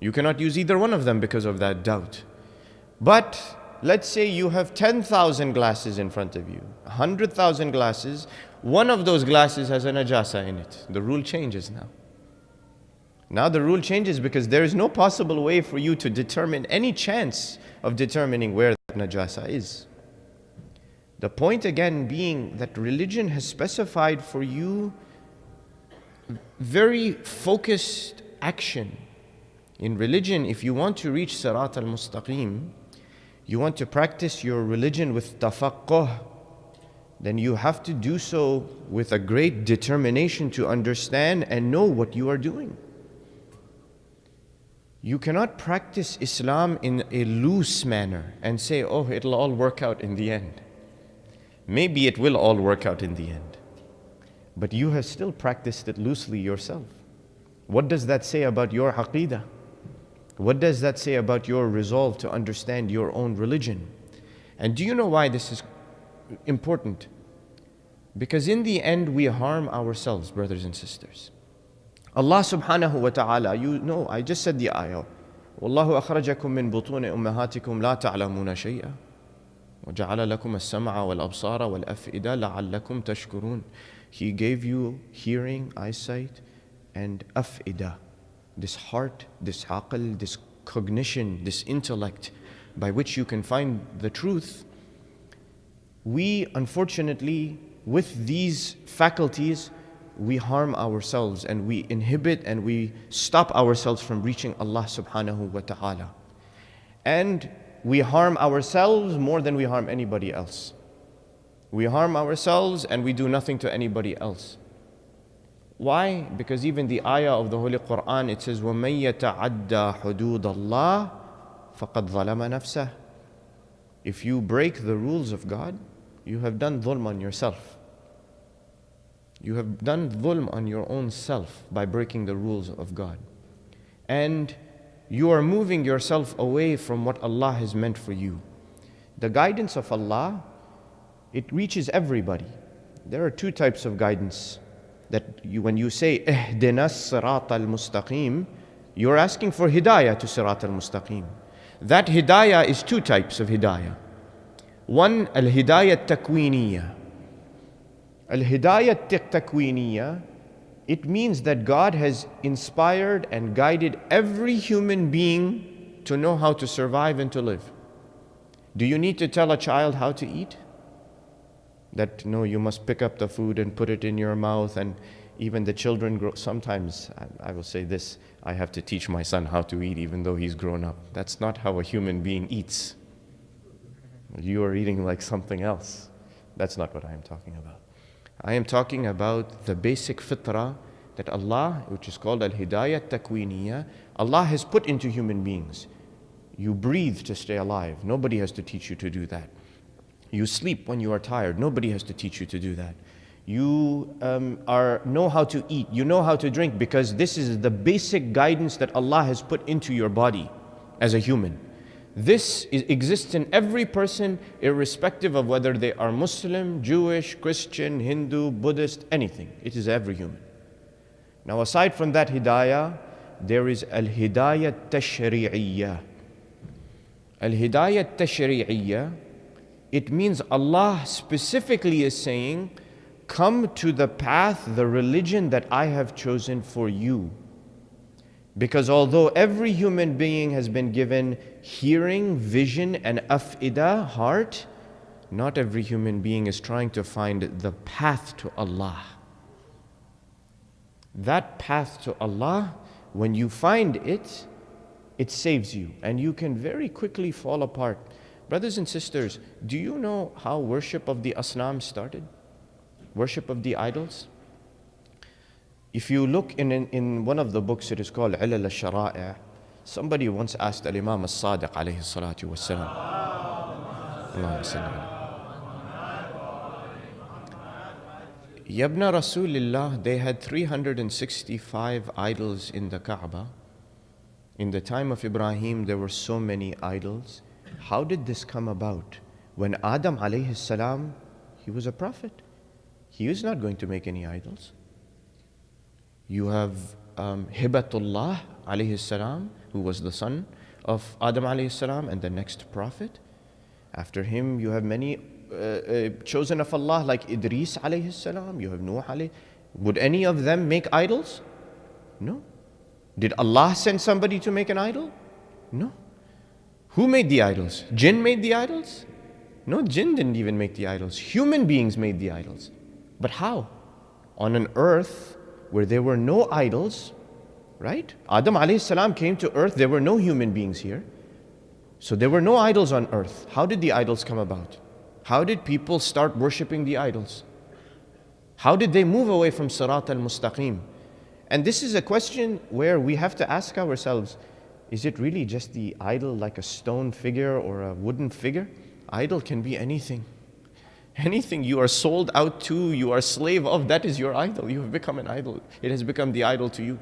You cannot use either one of them because of that doubt. But let's say you have 10,000 glasses in front of you, 100,000 glasses. One of those glasses has a najasa in it. The rule changes now. Now the rule changes because there is no possible way for you to determine any chance of determining where that najasa is. The point again being that religion has specified for you very focused action. In religion, if you want to reach Sirat al-Mustaqim, you want to practice your religion with tafaqquh, then you have to do so with a great determination to understand and know what you are doing. You cannot practice Islam in a loose manner and say, oh, it'll all work out in the end. Maybe it will all work out in the end. But you have still practiced it loosely yourself. What does that say about your aqeedah? What does that say about your resolve to understand your own religion? And do you know why this is important? Because in the end we harm ourselves, brothers and sisters. Allah subhanahu wa ta'ala, you know, I just said the ayah. وَاللَّهُ أَخْرَجَكُم مِّن بُطُونِ أُمَّهَاتِكُمْ لَا تَعْلَمُونَ شَيْئًا وَجَعَلَ لَكُمُ السَّمْعَ وَالْأَبْصَارَ وَالْأَفْئِدَةَ لَعَلَّكُمْ تَشْكُرُونَ. He gave you hearing, eyesight, and af'idah, this heart, this aql, this cognition, this intellect by which you can find the truth. We, unfortunately, with these faculties, we harm ourselves and we inhibit and we stop ourselves from reaching Allah subhanahu wa ta'ala. And we harm ourselves more than we harm anybody else. We harm ourselves and we do nothing to anybody else. Why? Because even the ayah of the Holy Quran, it says, وَمَن يَتَعَدَّى حُدُودَ اللَّهِ فَقَدْ ظَلَمَ نَفْسَهُ. If you break the rules of God, you have done dhulm on yourself. You have done dhulm on your own self by breaking the rules of God. And you are moving yourself away from what Allah has meant for you. The guidance of Allah, it reaches everybody. There are two types of guidance. That you, when you say اهدنا الصراط المستقيم, you're asking for hidayah to Sirat al-Mustaqim. That hidayah is two types of hidayah. One, al-hidayah takwiniyah. Al-hidayah takwiniyah, it means that God has inspired and guided every human being to know how to survive and to live. Do you need to tell a child how to eat? That no, you must pick up the food and put it in your mouth, and even the children grow. Sometimes I will say this, I have to teach my son how to eat even though he's grown up. That's not how a human being eats. You are eating like something else. That's not what I am talking about. I am talking about the basic fitrah that Allah, which is called al-hidayah takwiniyah, Allah has put into human beings. You breathe to stay alive. Nobody has to teach you to do that. You sleep when you are tired. Nobody has to teach you to do that. You know how to eat. You know how to drink because this is the basic guidance that Allah has put into your body as a human. This exists in every person, irrespective of whether they are Muslim, Jewish, Christian, Hindu, Buddhist, anything. It is every human. Now aside from that hidayah, there is al-hidayah tashri'iyyah. Al-hidayah tashri'iyyah, it means Allah specifically is saying, come to the path, the religion that I have chosen for you. Because although every human being has been given hearing, vision, and af'idah, heart, not every human being is trying to find the path to Allah. That path to Allah, when you find it, it saves you, and you can very quickly fall apart. Brothers and sisters, do you know how worship of the asnam started? Worship of the idols? If you look in one of the books, it is called Ilal al-Shara'i'. Somebody once asked Al-Imam al-Sadiq alayhi salatu wassalam. Allahumma salli. Yabna Rasulillah, they had 365 idols in the Kaaba. In the time of Ibrahim, there were so many idols. How did this come about? When Adam alayhi salam, he was a prophet. He was not going to make any idols. You have Hibatullah alayhi salam, who was the son of Adam alayhi salam and the next prophet. After him, you have many chosen of Allah like Idris alayhi salam, you have Nuh alayhi. Would any of them make idols? No. Did Allah send somebody to make an idol? No. Who made the idols? Jinn made the idols? No, jinn didn't even make the idols. Human beings made the idols. But how? On an earth where there were no idols, right? Adam alayhi salam came to earth, there were no human beings here. So there were no idols on earth. How did the idols come about? How did people start worshipping the idols? How did they move away from Sirat al-Mustaqim? And this is a question where we have to ask ourselves, is it really just the idol like a stone figure or a wooden figure? Idol can be anything. Anything you are sold out to, you are a slave of, that is your idol. You have become an idol. It has become the idol to you.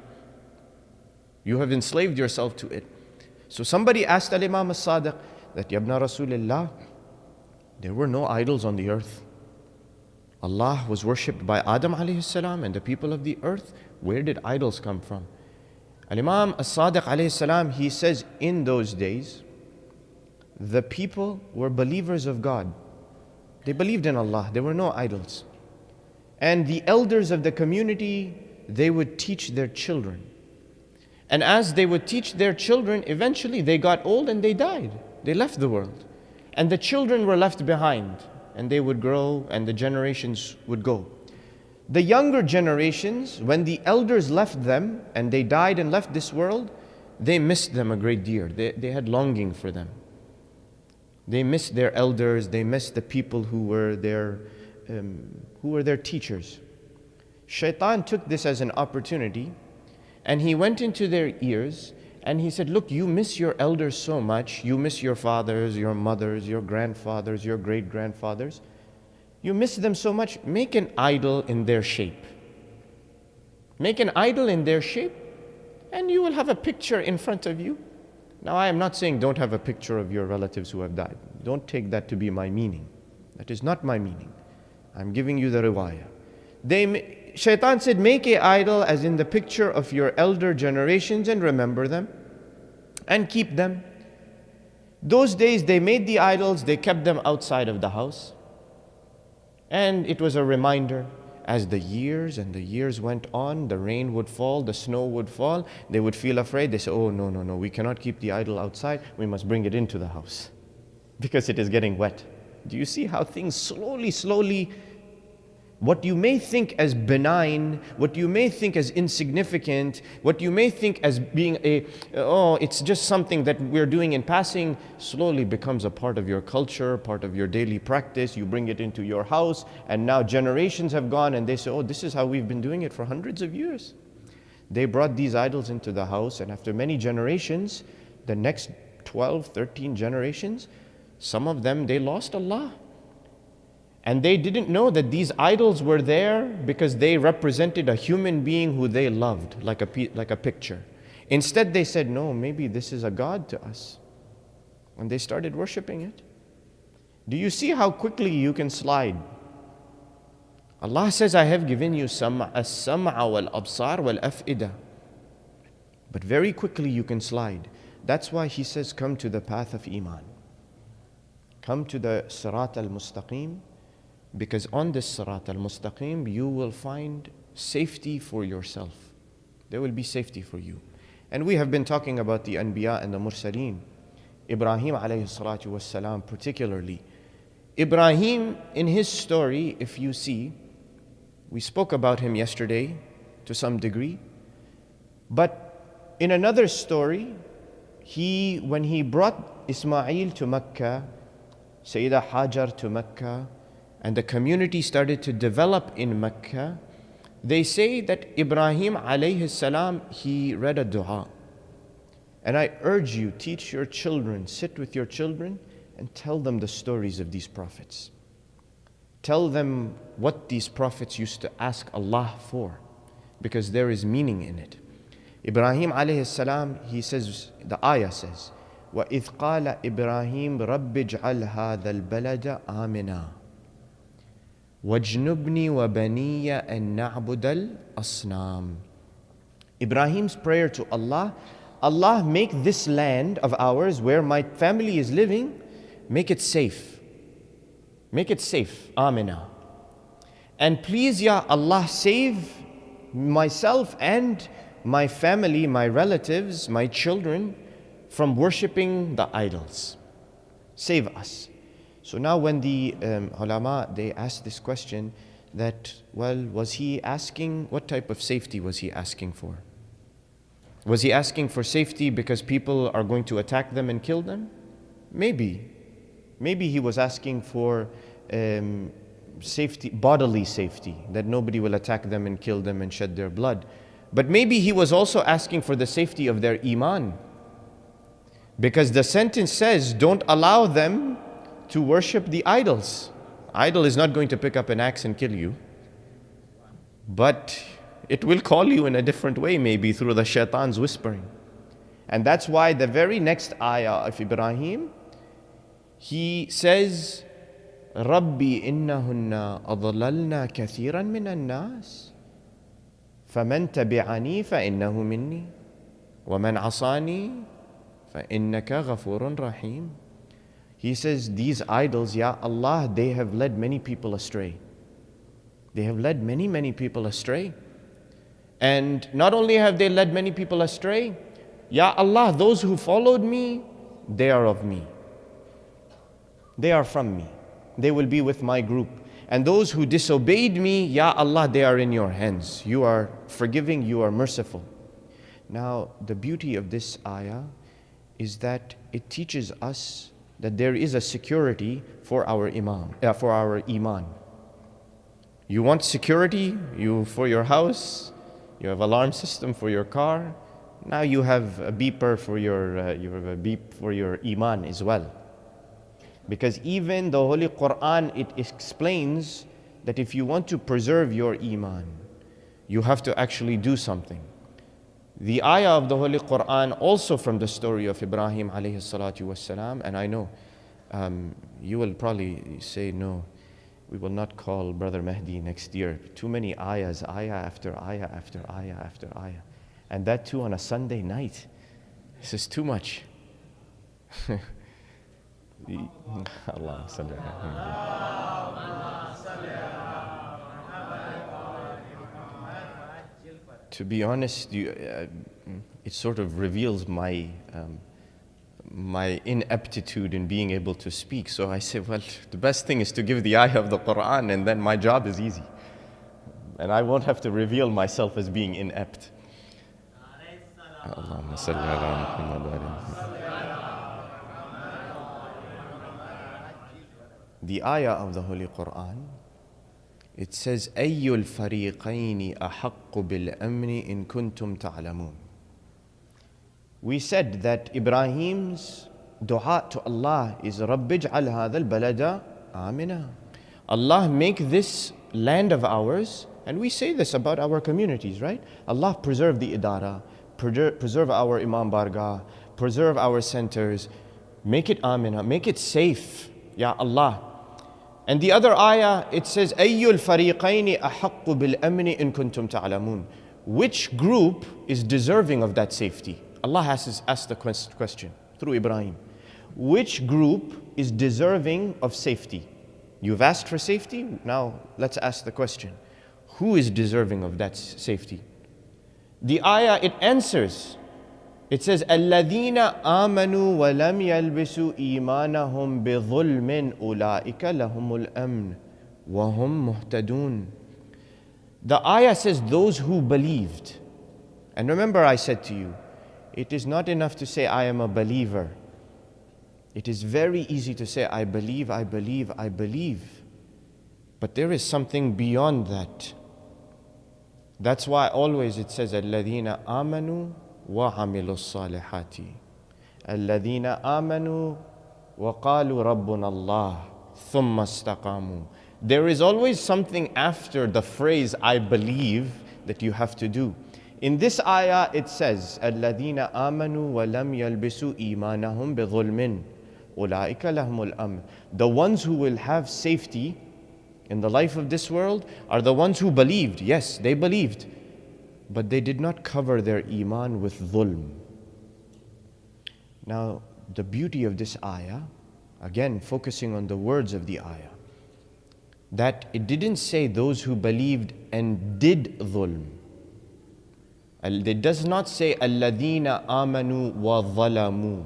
You have enslaved yourself to it. So somebody asked Al-Imam As-Sadiq that, Yabna Rasulullah, there were no idols on the earth. Allah was worshipped by Adam alayhi salam and the people of the earth. Where did idols come from? Al-Imam As-Sadiq alayhi salam, he says, in those days, the people were believers of God. They believed in Allah. There were no idols. And the elders of the community, they would teach their children. And as they would teach their children, eventually they got old and they died. They left the world. And the children were left behind. And they would grow and the generations would go. The younger generations, when the elders left them and they died and left this world, they missed them a great deal. They had longing for them. They missed their elders. They missed the people who were their teachers. Shaitan took this as an opportunity, and he went into their ears and he said, look, you miss your elders so much. You miss your fathers, your mothers, your grandfathers, your great-grandfathers. You miss them so much. Make an idol in their shape. Make an idol in their shape, and you will have a picture in front of you. Now, I am not saying don't have a picture of your relatives who have died. Don't take that to be my meaning. That is not my meaning. I'm giving you the riwayah. Shaitan said, make an idol as in the picture of your elder generations and remember them and keep them. Those days they made the idols, they kept them outside of the house. And it was a reminder. As the years and the years went on, the rain would fall, the snow would fall, they would feel afraid. They say, oh, no, we cannot keep the idol outside. We must bring it into the house because it is getting wet. Do you see how things slowly, what you may think as benign, what you may think as insignificant, what you may think as being it's just something that we're doing in passing, slowly becomes a part of your culture, part of your daily practice. You bring it into your house, and now generations have gone and they say, oh, this is how we've been doing it for hundreds of years. They brought these idols into the house, and after many generations, the next 12, 13 generations, some of them, they lost Allah. And they didn't know that these idols were there because they represented a human being who they loved, like a picture. Instead, they said, no, maybe this is a God to us. And they started worshiping it. Do you see how quickly you can slide? Allah says, I have given you as-sam'a wal-absar wal-af'ida. But very quickly you can slide. That's why He says, come to the path of Iman. Come to the Sirat al-Mustaqim. Because on this Sirat al-Mustaqim, you will find safety for yourself. There will be safety for you. And we have been talking about the Anbiya and the Mursaleen. Ibrahim alayhi salatu was salam particularly. Ibrahim, in his story, if you see, we spoke about him yesterday to some degree. But in another story, when he brought Ismail to Mecca, Sayyidah Hajar to Mecca, and the community started to develop in Mecca, they say that Ibrahim alayhi salam, he read a dua. And I urge you, teach your children, sit with your children and tell them the stories of these prophets. Tell them what these prophets used to ask Allah for, because there is meaning in it. Ibrahim alayhi salam, he says, the ayah says, وَإِذْ قَالَ إِبْرَاهِيمُ رَبِّ اجْعَلْ هَذَا الْبَلَدَ آمِنًا وَاجْنُبْنِي وَبَنِيَّ أَن نَعْبُدَ الْأَصْنَامِ. Ibrahim's prayer to Allah, Allah, make this land of ours where my family is living, make it safe. Make it safe, Amina. And please, Ya Allah, save myself and my family, my relatives, my children from worshipping the idols. Save us. So now when the ulama, they asked this question that, well, was he asking, what type of safety was he asking for? Was he asking for safety because people are going to attack them and kill them? Maybe. Maybe he was asking for safety, bodily safety, that nobody will attack them and kill them and shed their blood. But maybe he was also asking for the safety of their iman. Because the sentence says, don't allow them to worship the idols. Idol is not going to pick up an axe and kill you. But it will call you in a different way, maybe through the shaitan's whispering. And that's why the very next ayah of Ibrahim, he says, رَبِّ إِنَّهُنَّ أَضْلَلْنَا كَثِيرًا مِنَ النَّاسِ فَمَنْ تَبِعَنِي فَإِنَّهُ مِنِّي وَمَنْ عَصَانِي فَإِنَّكَ غَفُورٌ رَحِيمٌ. He says, these idols, Ya Allah, they have led many people astray. They have led many people astray. And not only have they led many people astray, Ya Allah, those who followed me, they are of me. They are from me. They will be with my group. And those who disobeyed me, Ya Allah, they are in your hands. You are forgiving, you are merciful. Now, the beauty of this ayah is that it teaches us that there is a security for our iman. You want security for your house, you have alarm system for your car. Now you have a beeper for your beep for your iman as well. Because even the Holy Quran, it explains that if you want to preserve your iman, you have to actually do something. The ayah of the Holy Quran, also from the story of Ibrahim alayhi salatu wassalam, and I know you will probably say, no, we will not call Brother Mahdi next year. Too many ayahs, ayah after ayah after ayah after ayah. And that too on a Sunday night. This is too much. Allah salli To be honest, it sort of reveals my ineptitude in being able to speak. So I say, well, the best thing is to give the ayah of the Quran, and then my job is easy. And I won't have to reveal myself as being inept. Allahumma salli ala Muhammad wa ala. The ayah of the Holy Quran, it says, أَيُّ الْفَرِيقَيْنِ أَحَقُّ بِالْأَمْنِ إِن كُنْتُمْ تَعْلَمُونَ. We said that Ibrahim's dua to Allah is رَبِّ اجْعَلْ هَذَا الْبَلَدَ آمِنًا. Allah, make this land of ours, and we say this about our communities, right? Allah, preserve the idara, preserve our Imam Bargah, preserve our centers, make it amina, make it safe, Ya Allah. And the other ayah, it says, أَيُّ الْفَرِيقَيْنِ أَحَقُّ بِالْأَمْنِ إِن كُنْتُمْ تَعْلَمُونَ. Which group is deserving of that safety? Allah has asked the question through Ibrahim. Which group is deserving of safety? You've asked for safety, now let's ask the question. Who is deserving of that safety? The ayah, it answers. It says, الَّذِينَ آمَنُوا وَلَمْ يَلْبِسُوا إِيمَانَهُمْ بِظُلْمٍ أُولَٰئِكَ لَهُمُ الْأَمْنُ وَهُمْ مُهْتَدُونَ. The ayah says those who believed. And remember I said to you, it is not enough to say I am a believer. It is very easy to say I believe, I believe, I believe. But there is something beyond that. That's why always it says الَّذِينَ آمَنُوا وَعَمِلُوا الصَّالِحَاتِ الَّذِينَ آمَنُوا وَقَالُوا رَبُّنَا اللَّهُ ثُمَّ اسْتَقَامُوا. There is always something after the phrase I believe that you have to do. In this ayah it says الَّذِينَ آمَنُوا وَلَمْ يَلْبِسُوا إِيمَانَهُمْ بِظُلْمٍ أُولَٰئِكَ لَهُمُ الْأَمْنُ. The ones who will have safety in the life of this world are the ones who believed. Yes, they believed, but they did not cover their iman with dhulm. Now, the beauty of this ayah, again focusing on the words of the ayah, that it didn't say those who believed and did dhulm. It does not say الَّذِينَ آمَنُوا وَظَلَمُوا.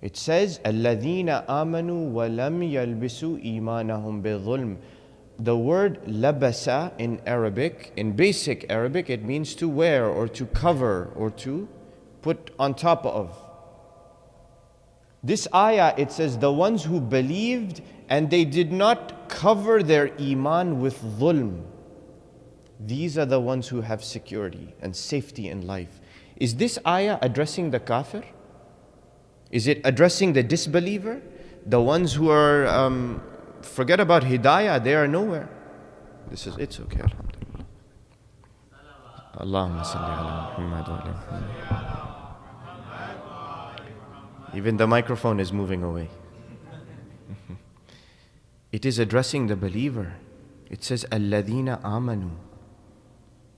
It says الَّذِينَ آمَنُوا وَلَمْ يَلْبِسُوا إِيمَانَهُمْ بِظُلْمٍ. The word labasa in Arabic, in basic Arabic, it means to wear or to cover or to put on top of. This ayah, it says the ones who believed and they did not cover their iman with dhulm. These are the ones who have security and safety in life. Is this ayah addressing the kafir? Is it addressing the disbeliever? The ones who are, forget about hidayah, they are nowhere. It's okay, alhamdulillah. Allahumma salli ala Muhammad wa ala Muhammad. Even the microphone is moving away. It is addressing the believer. It says, الَّذِينَ آمَنُوا.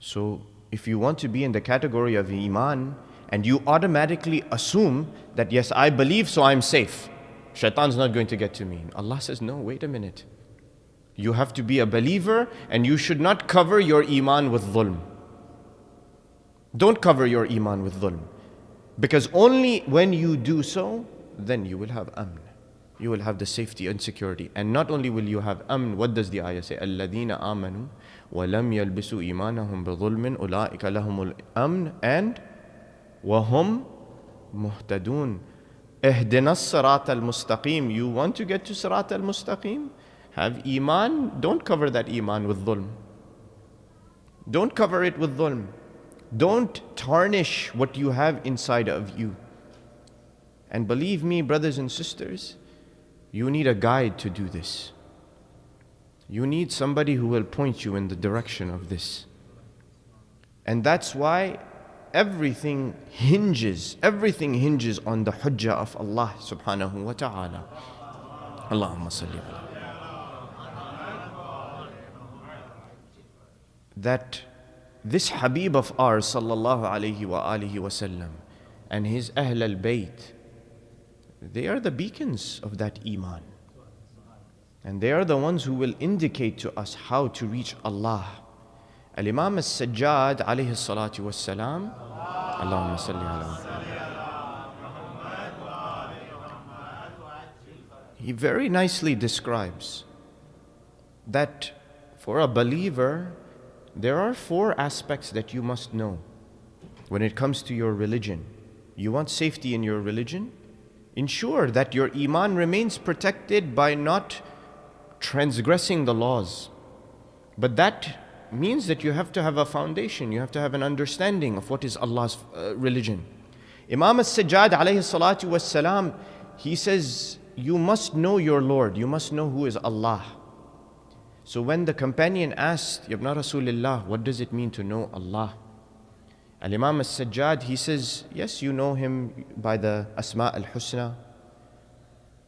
So, if you want to be in the category of iman, and you automatically assume that, yes, I believe, so I'm safe. Shaitan's not going to get to me. Allah says, no, wait a minute. You have to be a believer, and you should not cover your iman with dhulm. Don't cover your iman with dhulm. Because only when you do so, then you will have amn. You will have the safety and security. And not only will you have amn, what does the ayah say? الَّذِينَ آمَنُوا وَلَمْ يَلْبِسُوا إِيمَانَهُمْ بِظُلْمٍ أُولَٰئِكَ لَهُمُ الْأَمْنُ and وَهُمْ مُهْتَدُونَ. اهْدِنَا الصِّرَاطَ الْمُسْتَقِيمِ. You want to get to Sirat al-Mustaqim? Have iman. Don't cover that iman with dhulm. Don't cover it with dhulm. Don't tarnish what you have inside of you. And believe me, brothers and sisters, you need a guide to do this. You need somebody who will point you in the direction of this. And that's why everything hinges on the hujjah of Allah subhanahu wa ta'ala. Allahumma salli ala. That this Habib of ours, sallallahu alayhi wa alihi wasallam, and his Ahl al-Bayt, they are the beacons of that iman. And they are the ones who will indicate to us how to reach Allah. Al-Imam al-Sajjad alayhi salatu wassalam, Allahumma salli ala. He very nicely describes that for a believer, there are 4 aspects that you must know when it comes to your religion. You want safety in your religion? Ensure that your iman remains protected by not transgressing the laws. But that means that you have to have a foundation, you have to have an understanding of what is Allah's religion. Imam al-Sajjad alayhi salatu wassalam, he says, you must know your Lord, you must know who is Allah. So when the companion asked, Ibn Rasulullah, what does it mean to know Allah? Al-Imam al-Sajjad, he says, yes, you know Him by the Asma al-Husna,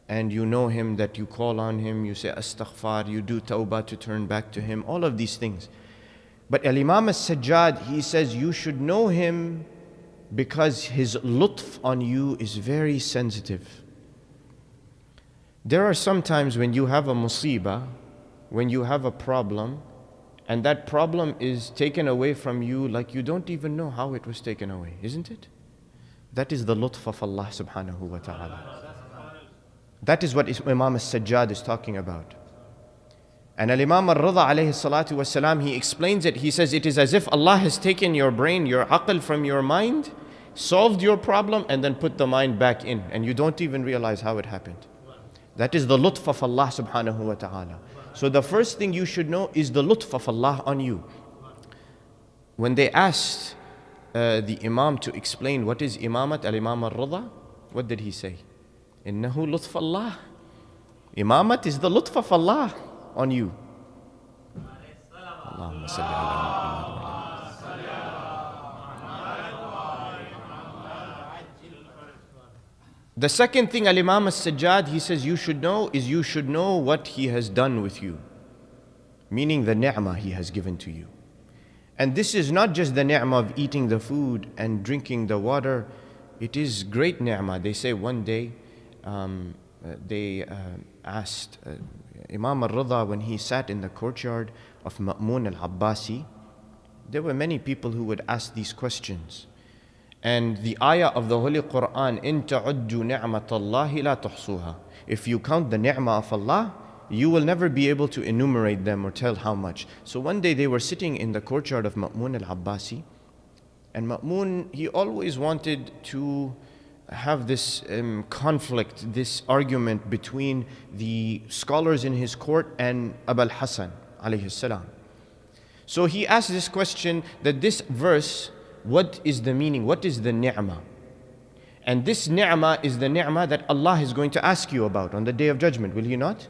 and you know Him that you call on Him, you say astaghfar, you do tawbah to turn back to Him, all of these things. But Al-Imam al-Sajjad, he says, you should know Him because His lutf on you is very sensitive. There are some times when you have a musibah, when you have a problem, and that problem is taken away from you like you don't even know how it was taken away, isn't it? That is the lutf of Allah subhanahu wa ta'ala. That is what Imam al-Sajjad is talking about. And Al-Imam al-Rida alayhi salatu wasalam, he explains it. He says, it is as if Allah has taken your brain, your aql from your mind, solved your problem, and then put the mind back in. And you don't even realize how it happened. That is the lutf of Allah subhanahu wa ta'ala. So the first thing you should know is the lutf of Allah on you. When they asked the Imam to explain what is Imamat, Al-Imam al-Rida, what did he say? Innahu lutf Allah. Imamat is the lutf of Allah on you. Allahumma salli ala Muhammad. The second thing Al-Imam al-Sajjad, he says you should know is you should know what He has done with you. Meaning the ni'mah He has given to you. And this is not just the ni'mah of eating the food and drinking the water. It is great ni'mah. They say one day they asked Imam al-Rida when he sat in the courtyard of Ma'mun al-Abbasi, there were many people who would ask these questions. And the ayah of the Holy Quran, إِن تَعُدُّوا نِعْمَةَ اللَّهِ لَا تُحْصُوهَا. If you count the ni'mah of Allah, you will never be able to enumerate them or tell how much. So one day they were sitting in the courtyard of Ma'mun al-Abbasi, and Ma'mun, he always wanted to have this conflict, this argument between the scholars in his court and Abul Hasan alayhi salam. So he asked this question, that this verse, what is the meaning? What is the ni'mah? And this ni'mah is the ni'mah that Allah is going to ask you about on the Day of Judgment, will He not?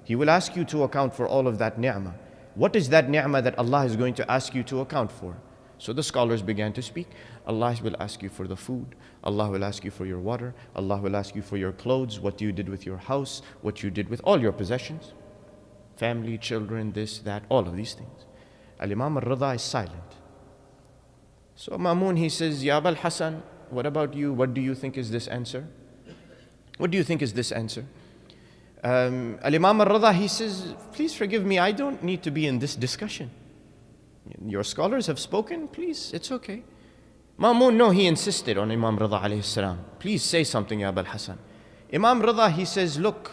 He will ask you to account for all of that ni'mah. What is that ni'mah that Allah is going to ask you to account for? So the scholars began to speak. Allah will ask you for the food. Allah will ask you for your water. Allah will ask you for your clothes, what you did with your house, what you did with all your possessions. Family, children, this, that, all of these things. Al-Imam al-Rida is silent. So Ma'mun, he says, Ya Abul Hasan, what about you? What do you think is this answer? What do you think is this answer? Al-Imam al-Rida, he says, please forgive me, I don't need to be in this discussion. Your scholars have spoken, please, it's okay. Ma'mun, no, he insisted on Imam Rida alayhi salam. Please say something, Ya Abul Hasan. Imam Rida, he says, look,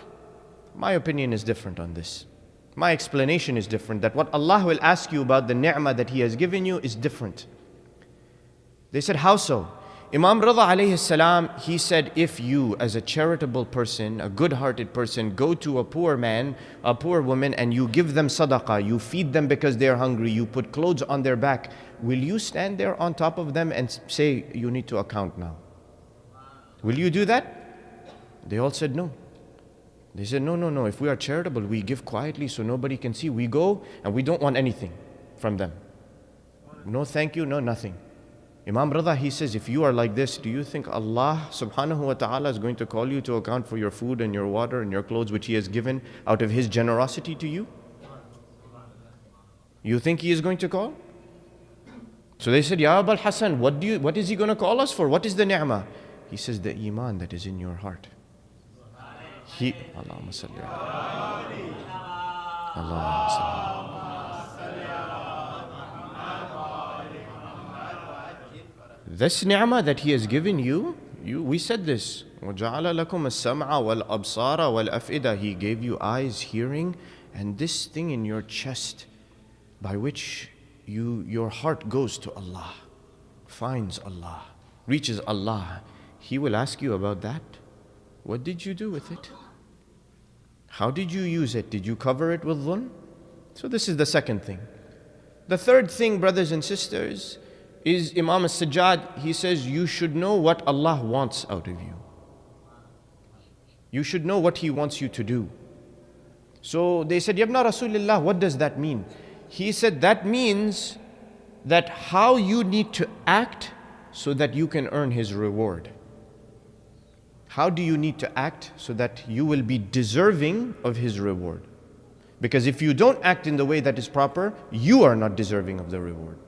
my opinion is different on this. My explanation is different, that what Allah will ask you about the ni'mah that He has given you is different. They said, how so? Imam Rida alayhi salam, he said, if you as a charitable person, a good-hearted person, go to a poor man, a poor woman, and you give them sadaqah, you feed them because they're hungry, you put clothes on their back, will you stand there on top of them and say, you need to account now? Will you do that? They all said no. They said, no, if we are charitable, we give quietly so nobody can see. We go and we don't want anything from them. No thank you, no nothing. Imam Rida, he says, if you are like this, do you think Allah subhanahu wa ta'ala is going to call you to account for your food and your water and your clothes which He has given out of His generosity to you? You think He is going to call? So they said, Ya Abul Hasan, what is He going to call us for? What is the ni'mah? He says, the iman that is in your heart. Allahumma salli ala Allahumma salli. This ni'mah that He has given you, we said this. وَجَعَلَ لَكُمُ السَّمْعَ وَالْأَبْصَارَ وَالْأَفْئِدَةَ. He gave you eyes, hearing, and this thing in your chest by which your heart goes to Allah, finds Allah, reaches Allah. He will ask you about that. What did you do with it? How did you use it? Did you cover it with dhulm? So this is the second thing. The third thing, brothers and sisters, is Imam al-Sajjad, he says, you should know what Allah wants out of you. You should know what He wants you to do. So they said, Yabna Rasulullah, what does that mean? He said, that means that how you need to act so that you can earn His reward. How do you need to act so that you will be deserving of His reward? Because if you don't act in the way that is proper, you are not deserving of the reward.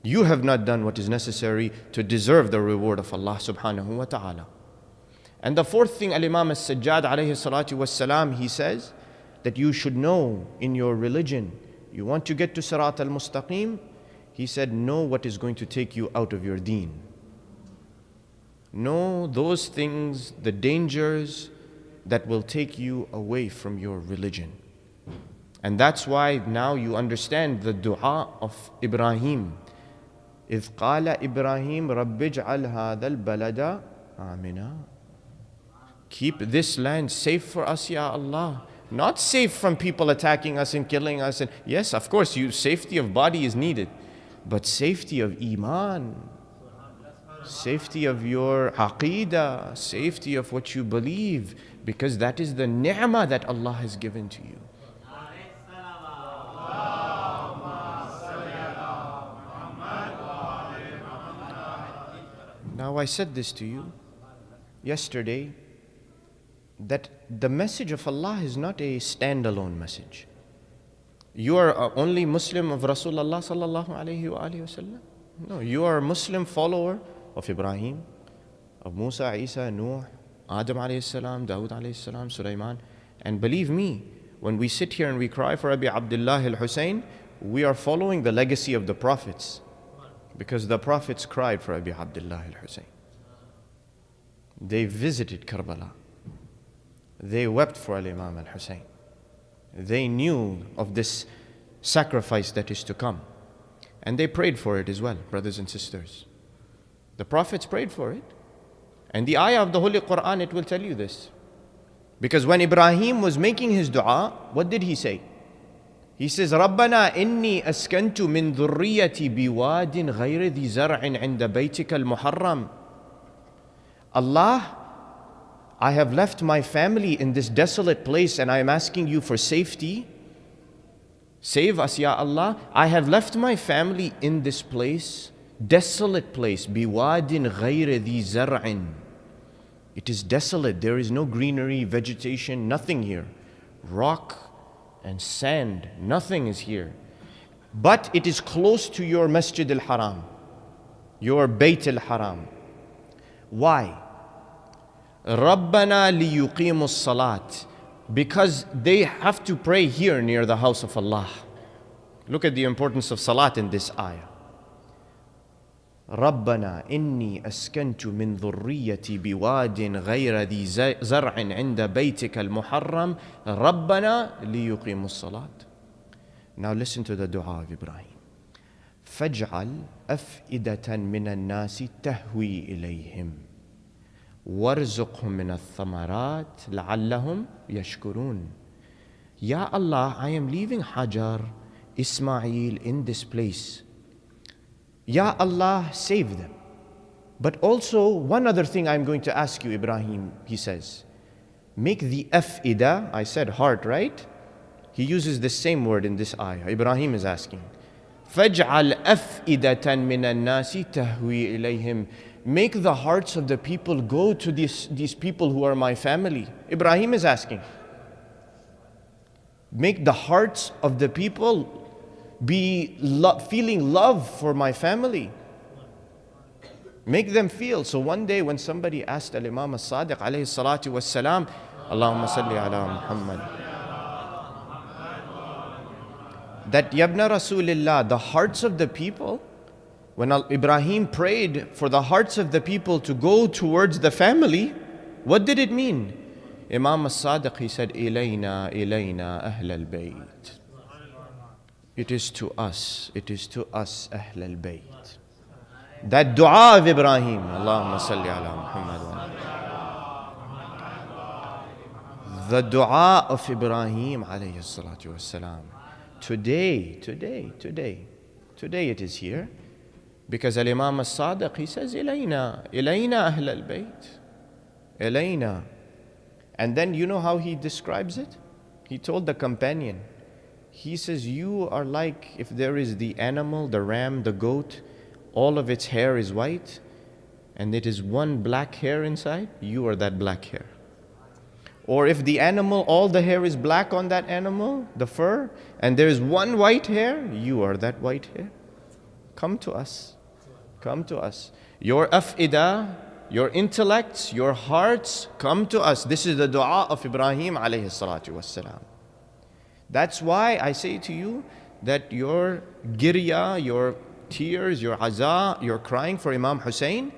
You have not done what is necessary to deserve the reward of Allah subhanahu wa ta'ala. And the fourth thing, Al-Imam al-Sajjad alayhi salatu wassalam, he says that you should know in your religion, you want to get to Sirat al-Mustaqim, he said, know what is going to take you out of your deen. Know those things, the dangers that will take you away from your religion. And that's why now you understand the dua of Ibrahim. إِذْ قَالَ إِبْرَاهِيمُ رَبِّ اجْعَلْ هَذَا الْبَلَدَ آمِنًا. Keep this land safe for us, Ya Allah. Not safe from people attacking us and killing us. And yes, of course, safety of body is needed. But safety of iman, safety of your aqeedah, safety of what you believe, because that is the ni'mah that Allah has given to you. Now I said this to you yesterday, that the message of Allah is not a standalone message. You are only Muslim of Rasulullah sallallahu alayhi wa sallam. No, you are a Muslim follower of Ibrahim, of Musa, Isa, Nuh, Adam alayhi salam, Dawood alayhi salam, Sulaiman. And believe me, when we sit here and we cry for Abi Abdullah al-Hussein, we are following the legacy of the prophets. Because the prophets cried for Abi Abdullah al-Hussein. They visited Karbala. They wept for Imam al-Hussein. They knew of this sacrifice that is to come. And they prayed for it as well, brothers and sisters. The prophets prayed for it. And the ayah of the Holy Quran, it will tell you this. Because when Ibrahim was making his dua, what did he say? He says, رَبَّنَا إِنِّي أَسْكَنْتُ مِنْ ذُرِّيَّتِي بِوَادٍ غَيْرِ ذِي زَرْعٍ عِنْدَ بَيْتِكَ الْمُحَرَّمِ. Allah, I have left my family in this desolate place and I am asking you for safety. Save us, Ya Allah. I have left my family in this place, desolate place. بِوَادٍ غَيْرِ ذِي زَرْعٍ. It is desolate. There is no greenery, vegetation, nothing here. Rock and sand, nothing is here. But it is close to your Masjid al-Haram, your Bayt al-Haram. Why? رَبَّنَا لِيُقِيمُوا الصَّلَاةِ. Because they have to pray here near the house of Allah. Look at the importance of salat in this ayah. رَبَّنَا إِنِّي أَسْكَنْتُ مِنْ ذُرِّيَّتِي بِوَادٍ غَيْرَ ذِي زَرْعٍ عِنْدَ بَيْتِكَ الْمُحَرَّمِ رَبَّنَا لِيُقِيمُوا الصَّلَاةِ. Now listen to the dua of Ibrahim. فَاجْعَلْ أَفْئِدَةً مِنَ النَّاسِ تَهْوِي إِلَيْهِمْ وَارْزُقْهُمْ مِنَ الثَّمَرَاتِ لَعَلَّهُمْ يَشْكُرُونَ. Ya Allah, I am leaving Hajar, Ismail in this place. Ya Allah, save them. But also, one other thing I'm going to ask you, Ibrahim, he says. Make the af'ida, I said heart, right? He uses the same word in this ayah. Ibrahim is asking. فَاجْعَلْ أَفْئِدَةً مِنَ النَّاسِ تَهْوِي إِلَيْهِمْ. Make the hearts of the people go to these people who are my family. Ibrahim is asking. Make the hearts of the people be feeling love for my family. Make them feel. So one day when somebody asked Al-Imam As-Sadiq alayhi salatu was-salam, Allahumma salli ala Muhammad, that Yabna Rasulillah, the hearts of the people, when Ibrahim prayed for the hearts of the people to go towards the family, what did it mean? Imam As-Sadiq, he said, Ilayna, Ahl al-Bayt. It is to us, Ahl al-Bayt. That dua of Ibrahim, Allahumma salli ala Muhammad. The dua of Ibrahim alayhi salatu wassalam. Today it is here. Because Al-Imam As-Sadiq, he says, Ilayna Ahl al-Bayt. Ilayna. And then you know how he describes it? He told the companion, he says, you are like if there is the animal, the ram, the goat, all of its hair is white, and it is one black hair inside, you are that black hair. Or if the animal, all the hair is black on that animal, the fur, and there is one white hair, you are that white hair. Come to us. Come to us. Your af'idah, your intellects, your hearts, come to us. This is the dua of Ibrahim alayhi salatu wassalam. That's why I say to you that your girya, your tears, your aza, your crying for Imam Hussein,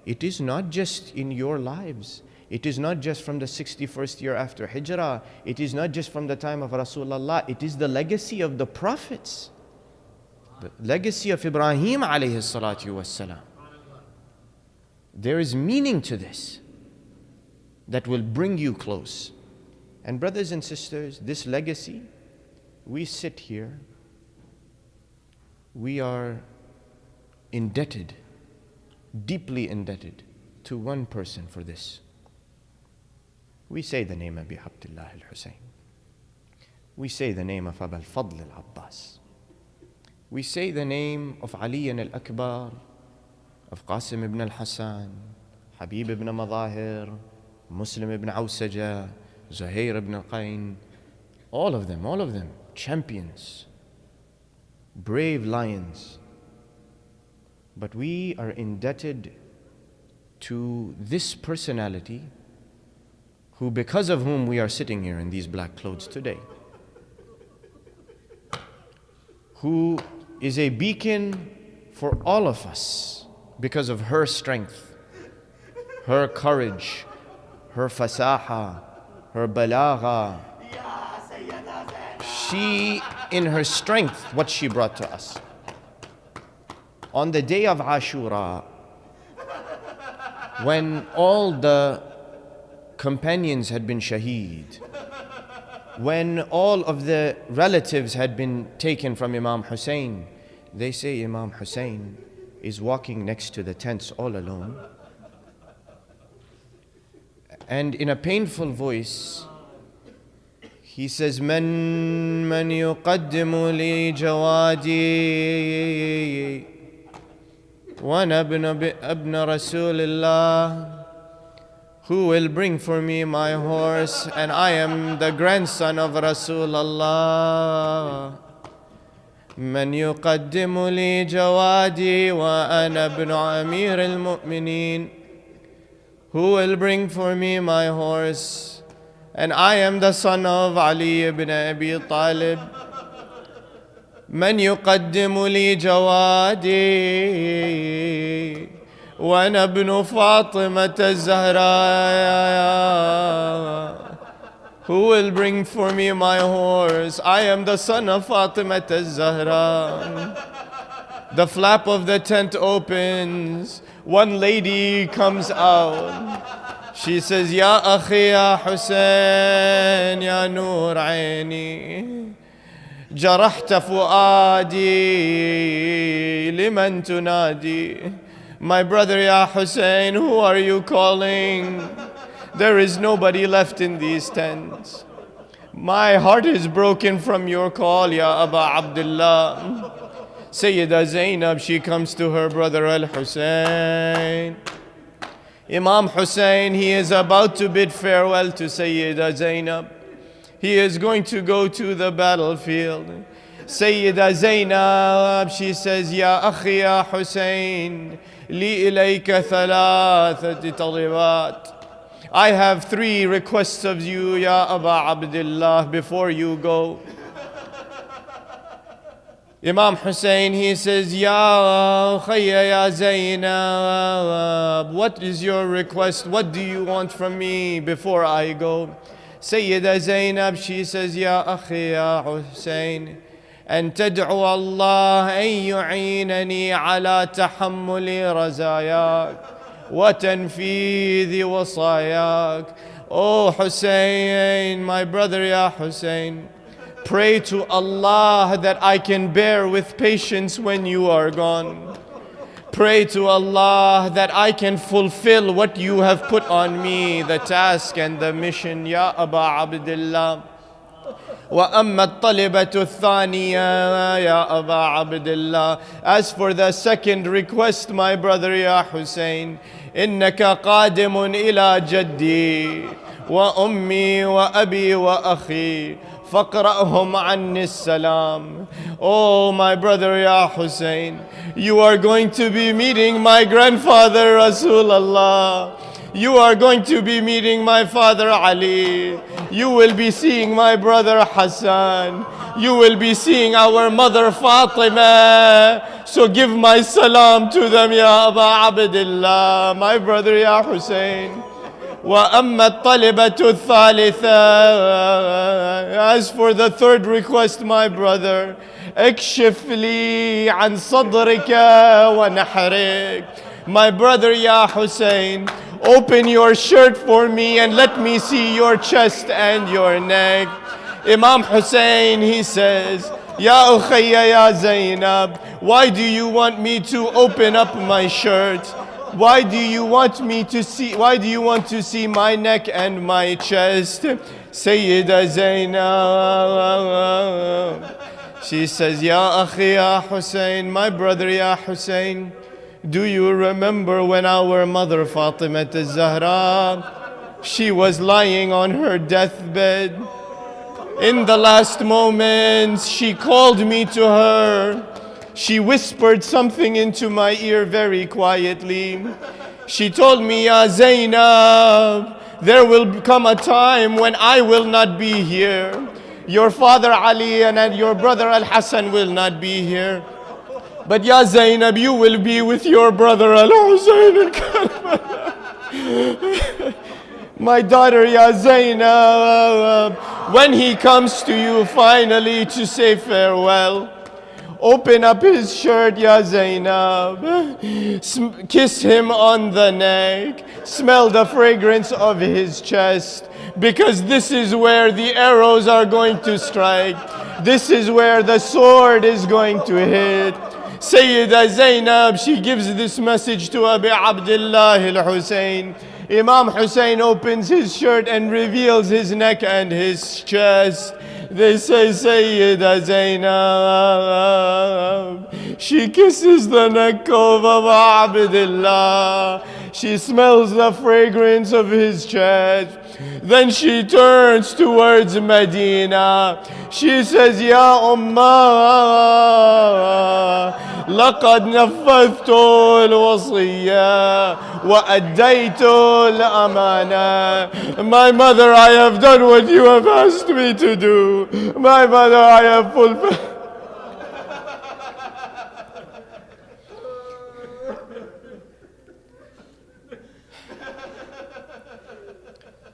it is not just in your lives. It is not just from the 61st year after Hijrah. It is not just from the time of Rasulullah. It is the legacy of the prophets. The legacy of Ibrahim alayhi salatu wassalam. There is meaning to this that will bring you close. And brothers and sisters, this legacy, we sit here, we are indebted, deeply indebted to one person for this. We say the name of Abi Abdullah al-Hussein. We say the name of Abu al-Fadl al-Abbas. We say the name of Ali al-Akbar, of Qasim ibn al-Hassan, Habib ibn Madahir, Muslim ibn Awsaja, Zuhair ibn al-Qayn, all of them, champions, brave lions. But we are indebted to this personality who, because of whom we are sitting here in these black clothes today, who is a beacon for all of us because of her strength, her courage, her fasaha, her balagha. She, in her strength, what she brought to us. On the day of Ashura, when all the companions had been shaheed, when all of the relatives had been taken from Imam Hussein, they say Imam Hussein is walking next to the tents all alone. And in a painful voice, he says, من يقدم لي جوادي وأنا ابن رسول الله. Who will bring for me my horse, and I am the grandson of Rasulullah. من يقدم لي جوادي وأنا ابن أمير المؤمنين. Who will bring for me my horse, and I am the son of Ali ibn Abi Talib. من يقدم لي جوادي وأنا ابن فاطمة الزهراء. Who will bring for me my horse? I am the son of Fatima al-Zahra. The flap of the tent opens. One lady comes out. She says, Ya akhi ya Hussein, ya nur aini, جرحت فؤادي لمن تنادي. My brother Ya Hussein, who are you calling? There is nobody left in these tents. My heart is broken from your call, Ya Aba Abdullah. Sayyida Zainab, she comes to her brother Al-Hussein. Imam Hussein, he is about to bid farewell to Sayyida Zainab. He is going to go to the battlefield. Sayyida Zainab, she says, Ya akhi ya Hussein, li ilayka thalathati talibat. I have 3 requests of you, Ya Aba Abdullah, before you go. Imam Hussein, he says, Ya khayya ya Zainab, what is your request? What do you want from me before I go? Sayyida Zainab, she says, Ya akhi ya Hussein, أن تدعو الله أن يعينني على تحمل رزاياك وتنفيذ وصاياك. Oh Hussein, my brother Ya Hussein, pray to Allah that I can bear with patience when you are gone. Pray to Allah that I can fulfill what you have put on me, the task and the mission, Ya Aba Abdullah. وَأَمَّا الطَّلِبَةُ الثَّانِيَةُ يَا أَبَا عَبْدِ اللَّهِ. As for the second request, my brother Ya Hussein, إِنَّكَ قَادِمٌ إِلَى جَدِّي وَأُمِّي وَأَبِي وَأَخِي فَقْرَأْهُمْ عَنِّي السَّلَامِ. Oh my brother Ya Hussein, you are going to be meeting my grandfather Rasulullah. You are going to be meeting my father Ali. You will be seeing my brother Hassan. You will be seeing our mother Fatima. So give my salam to them, Ya Aba Abdullah, my brother Ya Hussein. وَأَمَّا الطَّلِبَةُ الثَّالِثَةُ. As for the third request, my brother, اكشف لي عن صدرك ونحرك. My brother Ya Hussein, open your shirt for me and let me see your chest and your neck. Imam Hussein, he says, Ya Ukhayya ya Zainab, why do you want me to open up my shirt? Why do you want to see my neck and my chest? Sayyida Zainab, she says, Ya akhi ya Hussein, my brother Ya Hussein, do you remember when our mother Fatima al-Zahra, she was lying on her deathbed? In the last moments, she called me to her. She whispered something into my ear very quietly. She told me, Ya Zainab, there will come a time when I will not be here. Your father Ali and your brother Al-Hassan will not be here. But Ya Zainab, you will be with your brother Al-Hussein in Karbala. My daughter Ya Zainab, when he comes to you finally to say farewell, open up his shirt, Ya Zainab. Kiss him on the neck. Smell the fragrance of his chest. Because this is where the arrows are going to strike. This is where the sword is going to hit. Sayyida Zainab, she gives this message to Abi Abdullah al-Hussein. Imam Hussein opens his shirt and reveals his neck and his chest. They say, Sayyida Zainab. She kisses the neck of Abu Abdullah. She smells the fragrance of his chest. Then she turns towards Medina. She says, Ya Ummah, لقد نفذت الوصية وأديت الأمانة. My mother, I have done what you have asked me to do. My mother, I have fulfilled.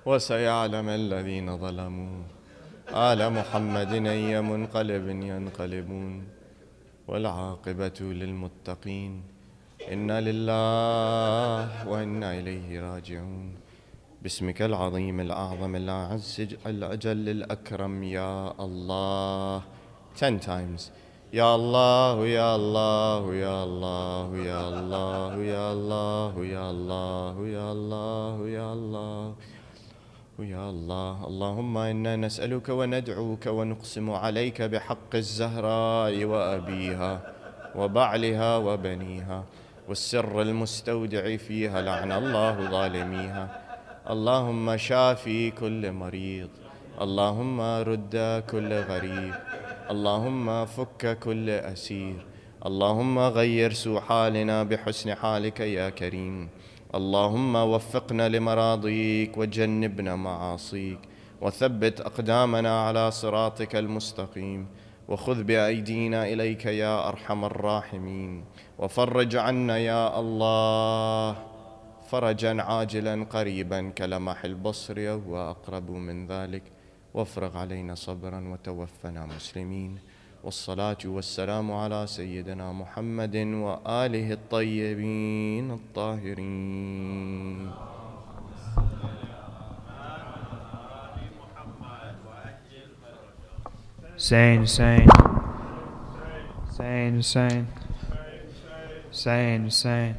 وسيعلم الذين ظلموا آل محمد أي منقلب ينقلبون والعاقبة للمتقين إنا لله وإنا إليه راجعون باسمك العظيم الأعظم الأعز الأجل الأكرم يا الله 10 times يا الله يا الله يا الله يا الله يا الله يا الله يا الله يا الله يا الله. اللهم إنا نسألك وندعوك ونقسم عليك بحق الزهراء وأبيها وبعلها وبنيها والسر المستودع فيها لعن الله ظالميها. اللهم شافي كل مريض. اللهم رد كل غريب. اللهم فك كل أسير. اللهم غير سوء حالنا بحسن حالك يا كريم. اللهم وفقنا لمراضيك وجنبنا معاصيك وثبت أقدامنا على صراطك المستقيم وخذ بأيدينا إليك يا أرحم الراحمين وفرج عنا يا الله فرجا عاجلا قريبا كلمح البصر وأقرب من ذلك وافرغ علينا صبرا وتوفنا مسلمين. والصلاة والسلام على سيدنا محمد وآله الطيبين الطاهرين. Hussein, Hussein. Hussein, Hussein. Hussein, Hussein.